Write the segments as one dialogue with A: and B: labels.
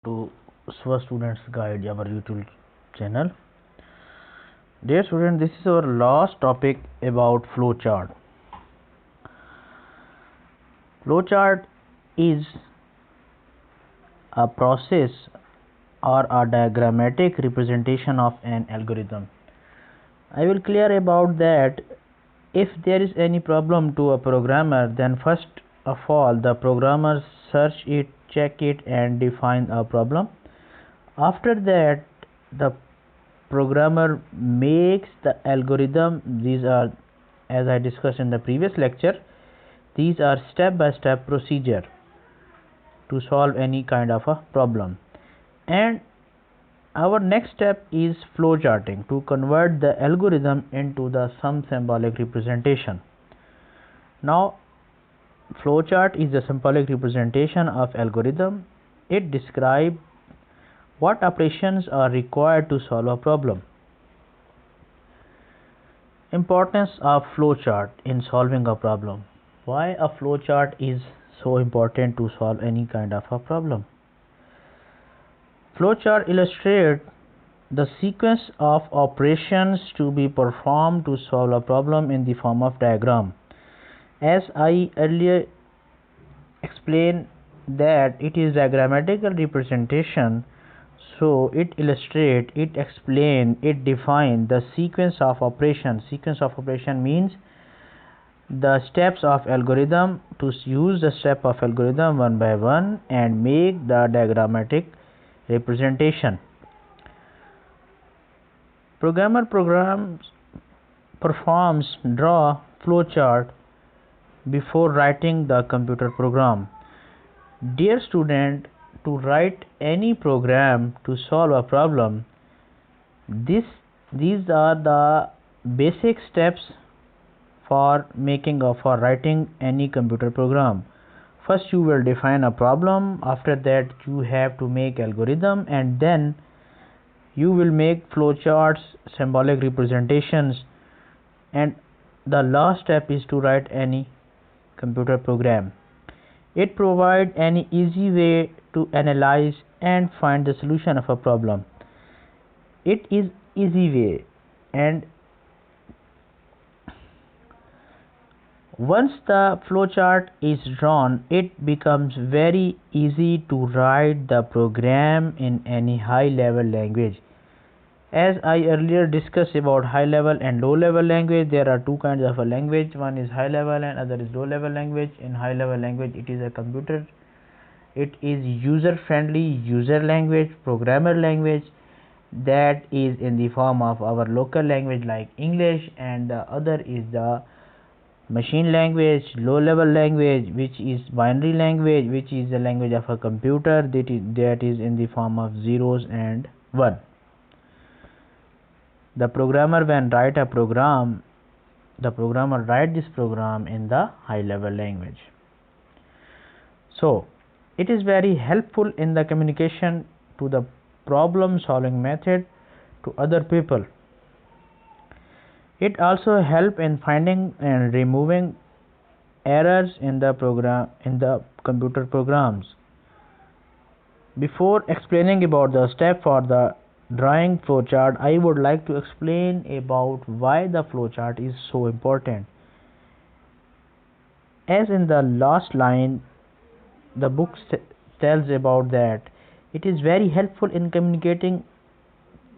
A: to Uswa Students Guide, our YouTube channel. Dear student, this is our last topic about flowchart. Flowchart is a process or a diagrammatic representation of an algorithm. I will clear about that. If there is any problem to a programmer, then first of all the programmer search it, check it and define a problem. After that the programmer makes the algorithm. These are, as I discussed in the previous lecture, these are step-by-step procedure to solve any kind of a problem. And our next step is flowcharting, to convert the algorithm into some symbolic representation. Now flowchart is a symbolic representation of algorithm. It describes what operations are required to solve a problem. Importance of flowchart in solving a problem. Why a flowchart is so important to solve any kind of a problem? Flowchart illustrates the sequence of operations to be performed to solve a problem in the form of diagram. As I earlier explained that it is diagrammatical representation, so it illustrates, it explains, it defines the sequence of operation. Sequence of operation means the steps of algorithm, to use the step of algorithm one by one and make the diagrammatic representation. Programmer performs draw flowchart before writing the computer program. Dear student, to write any program to solve a problem, these are the basic steps for writing any computer program. First you will define a problem, after that you have to make algorithm, and then you will make flowcharts, symbolic representations, and the last step is to write any computer program. It provides an easy way to analyze and find the solution of a problem. It is easy way, and once the flowchart is drawn, it becomes very easy to write the program in any high level language. As I earlier discussed about high level and low level language, there are two kinds of a language. One is high level and other is low level language. In high level language, it is a computer, it is user friendly user language, programmer language, that is in the form of our local language like English, and the other is the machine language, low level language, which is binary language, which is the language of a computer, that is in the form of zeros and one. The programmer, when write a program, the programmer write this program in the high level language. So it is very helpful in the communication to the problem solving method to other people. It also help in finding and removing errors in the program, in the computer programs. Before explaining about the step for the drawing flowchart, I would like to explain about why the flowchart is so important. As in the last line, the book tells about that it is very helpful in communicating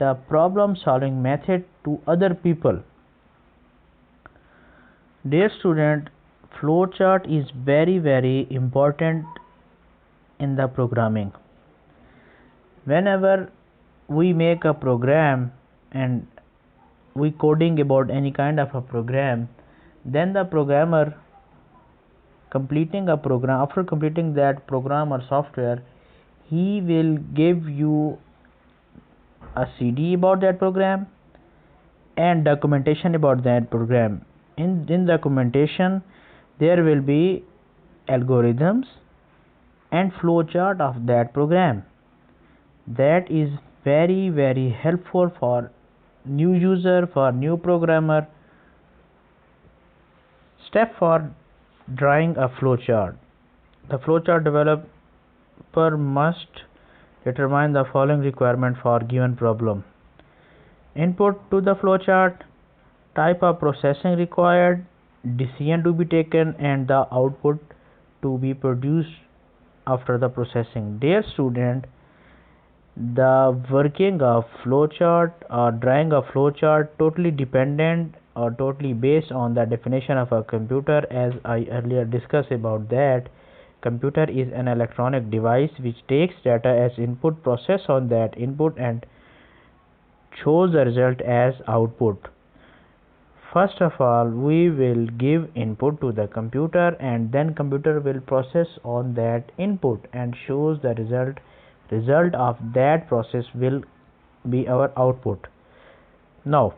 A: the problem solving method to other people. Dear student, flowchart is very important in the programming. Whenever we make a program and we coding about any kind of a program, then the programmer completing a program, after completing that program or software, he will give you a CD about that program and documentation about that program. In documentation there will be algorithms and flowchart of that program. That is very helpful for new user, for new programmer. Step for drawing a flowchart. The flowchart developer must Determine the following requirement for given problem. Input to the flowchart, type of processing required, decision to be taken, and the output to be produced after the processing. Dear student, the working of flowchart or drawing a flowchart totally dependent or totally based on the definition of a computer, as I earlier discussed about that. Computer is an electronic device which takes data as input, process on that input, and shows the result as output. First of all, we will give input to the computer, and then computer will process on that input and shows the result of that process will be our output. Now,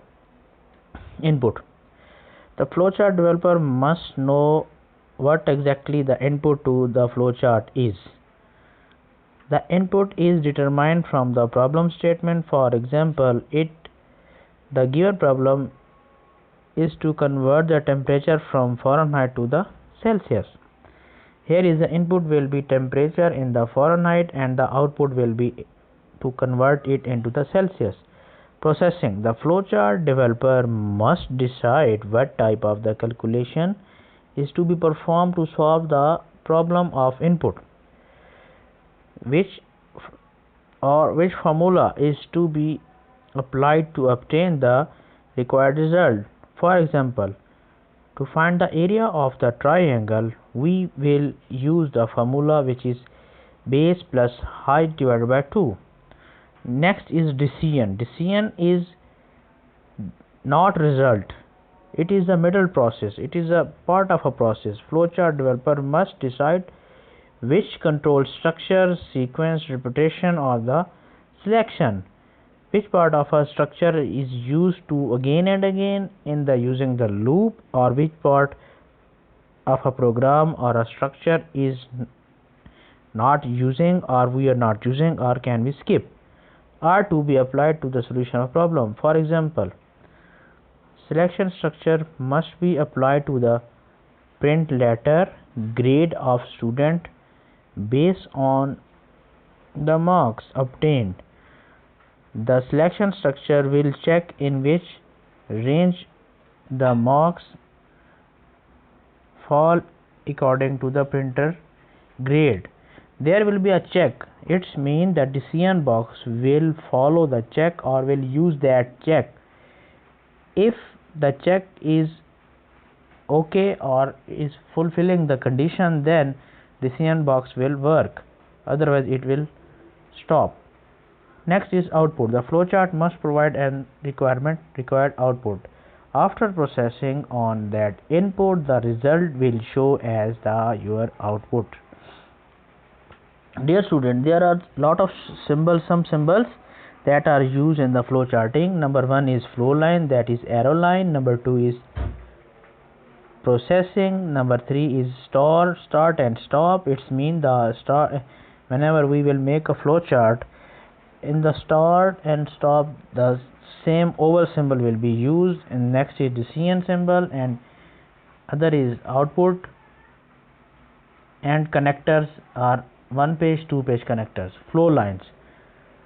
A: input. The flowchart developer must know what exactly the input to the flowchart is. The input is determined from the problem statement. For example, the given problem is to convert the temperature from Fahrenheit to the Celsius. Here is the input will be temperature in the Fahrenheit, and the output will be to convert it into the Celsius. Processing. The flowchart developer must decide what type of the calculation is to be performed to solve the problem of input, which formula is to be applied to obtain the required result. For example, to find the area of the triangle, we will use the formula which is base plus height divided by 2. Next is decision. Decision is not result. It is a middle process. It is a part of a process. Flowchart developer must decide which control structure, sequence, repetition, or the selection. Which part of a structure is used to again and again in the using the loop, or which part of a program or a structure is not using, or we are not using, or can we skip, are to be applied to the solution of problem. For example, selection structure must be applied to the print letter grade of student based on the marks obtained. The selection structure will check in which range the marks fall according to the printer grade. There will be a check. It means the decision box will follow the check or will use that check. If the check is okay or is fulfilling the condition, then decision box will work, otherwise it will stop. Next is output. The flowchart must provide an required output. After processing on that input, the result will show as your output. Dear student, there are lot of some symbols that are used in the flowcharting. Number 1 is flow line, that is arrow line. Number 2 is processing. Number 3 is start and stop. It's mean the start. Whenever we will make a flowchart, in the start and stop, the same oval symbol will be used, and next is decision symbol, and other is output, and connectors are 1 page, 2 page connectors. Flow lines.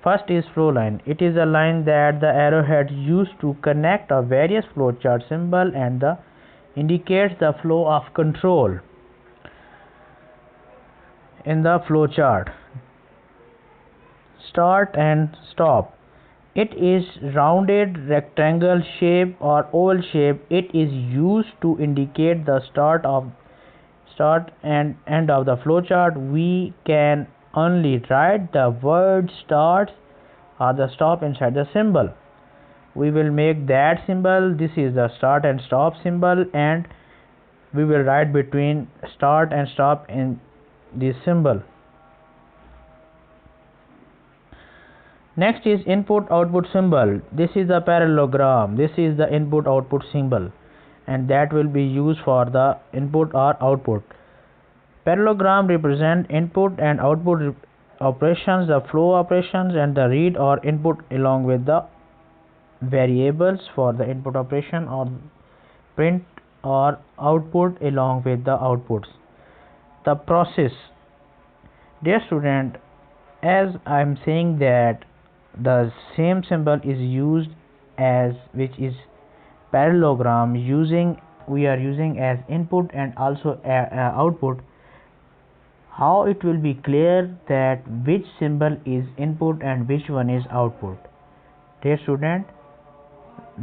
A: First is flow line. It is a line that the arrowhead used to connect a various flowchart symbol and indicates the flow of control in the flowchart. Start and stop. It is rounded rectangle shape or oval shape. It is used to indicate the start and end of the flowchart. We can only write the word start or the stop inside the symbol. We will make that symbol. This is the start and stop symbol, and we will write between start and stop in this symbol. Next is input output symbol. This is the parallelogram. This is the input output symbol, and that will be used for the input or output. Parallelogram represent input and output operations, the flow operations, and the read or input along with the variables for the input operation, or print or output along with the outputs. The process. Dear student, as I'm saying that the same symbol is used as which is parallelogram we are using as input and also output. How it will be clear that which symbol is input and which one is output? Dear student,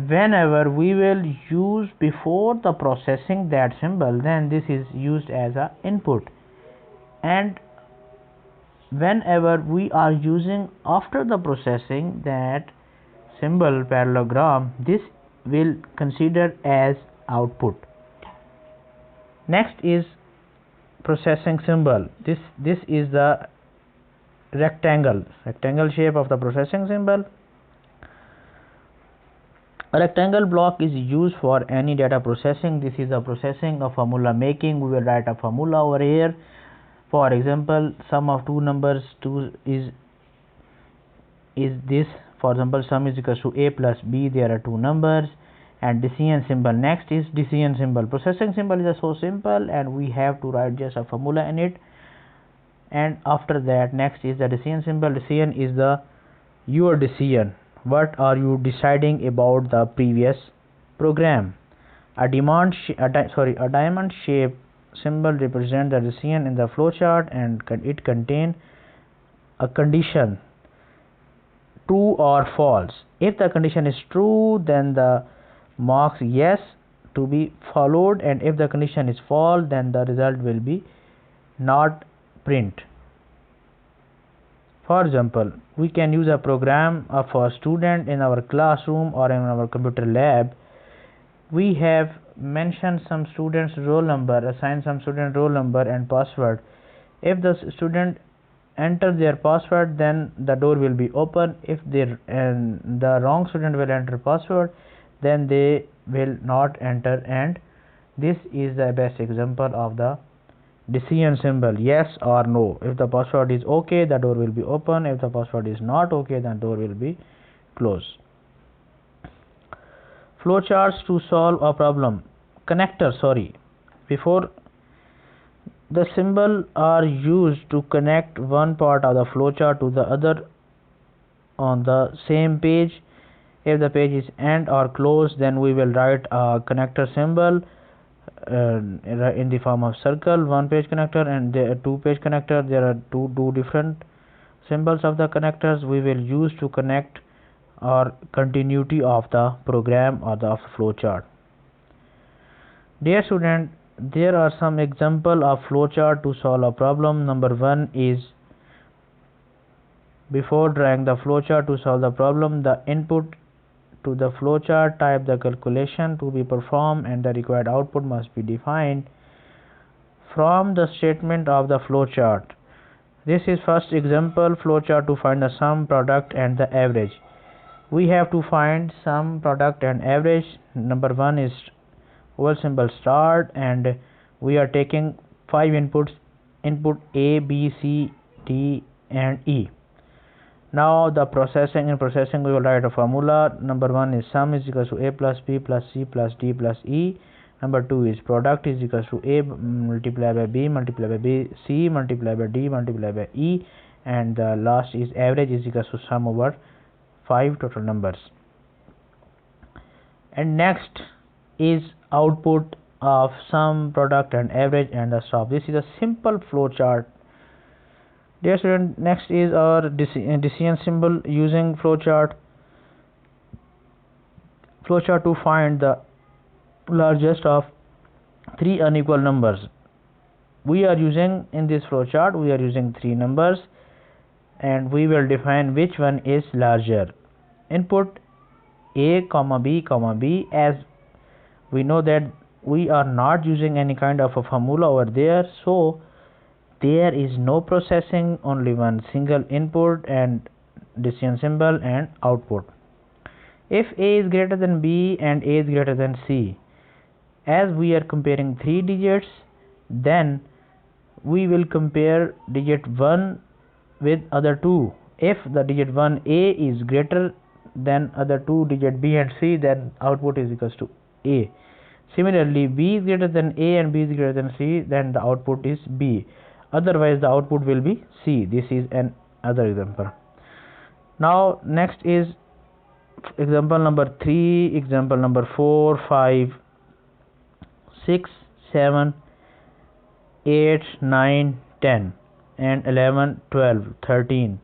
A: whenever we will use before the processing that symbol, then this is used as a input, and whenever we are using after the processing that symbol parallelogram, this will consider as output. Next is processing symbol. This is the rectangle shape of the processing symbol. A rectangle block is used for any data processing. This is a processing of formula making. We will write a formula over here. For example, sum of two numbers 2 is this. For example, sum is equal to a plus b. There are two numbers, and decision symbol. Next is decision symbol. Processing symbol is so simple, and we have to write just a formula in it. And after that, next is the decision symbol. Decision is the your decision. What are you deciding about the previous program? A diamond shape symbol represents the decision in the flowchart, and it contains a condition, true or false. If the condition is true, then the marks yes to be followed, and if the condition is false, then the result will be not print. For example, we can use a program of a student in our classroom or in our computer lab. We have mentioned some student's roll number, assigned some student roll number and password. If the student enter their password, then the door will be open. If the wrong student will enter password, then they will not enter, and this is the best example of the decision symbol, yes or no. If the password is okay, the door will be open. If the password is not okay, then door will be closed. Flowcharts to solve a problem. Before the symbol are used to connect one part of the flowchart to the other on the same page. If the page is end or close, then we will write a connector symbol in the form of circle, one page connector, and the two page connector. There are two different symbols of the connectors we will use to connect or continuity of the program or the flowchart. Dear student, there are some example of flowchart to solve a problem. Number one is, before drawing the flowchart to solve the problem, the input to the flowchart type the calculation to be performed, and the required output must be defined from the statement of the flowchart. This is first example flowchart to find the sum, product, and the average. We have to find sum, product, and average. Number one is whole symbol start, and we are taking 5 inputs, input A, B, C, D, and E. Now the processing we will write a formula. Number one is sum is equal to A plus B plus C plus D plus E. Number two is product is equal to A multiplied by B multiplied by B, C multiplied by D multiplied by E, and the last is average is equal to sum over 5 total numbers. And next is output of sum, product, and average, and the stop. This is a simple flowchart. Dear student, next is our decision symbol using flowchart to find the largest of 3 unequal numbers. We are using in this flowchart, we are using 3 numbers, and we will define which one is larger. Input A, B, as we know that we are not using any kind of a formula over there, so there is no processing, only one single input and decision symbol and output. If A is greater than B and A is greater than C, as we are comparing 3 digits, then we will compare digit 1 with other 2. If the digit 1 A is greater than other 2 digit B and C, then output is equals to A. Similarly, B is greater than A and B is greater than C, then the output is B. Otherwise, the output will be C. This is an other example. Now next is example number 3, example number 4, 5, 6, 7, 8, 9, 10 and 11, 12, 13.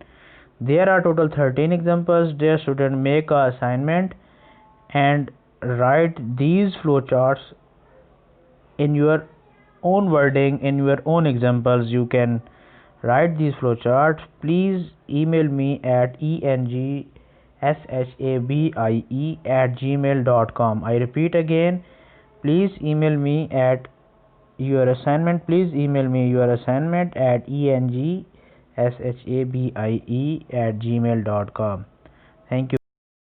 A: There are total 13 examples. Dear student, make a assignment and write these flowcharts in your own wording, in your own examples. You can write these flowcharts. Please email me at ENGSHABIE@gmail.com. I repeat again, please email me at your assignment. Please email me your assignment at ENGSHABIE@gmail.com. Thank you.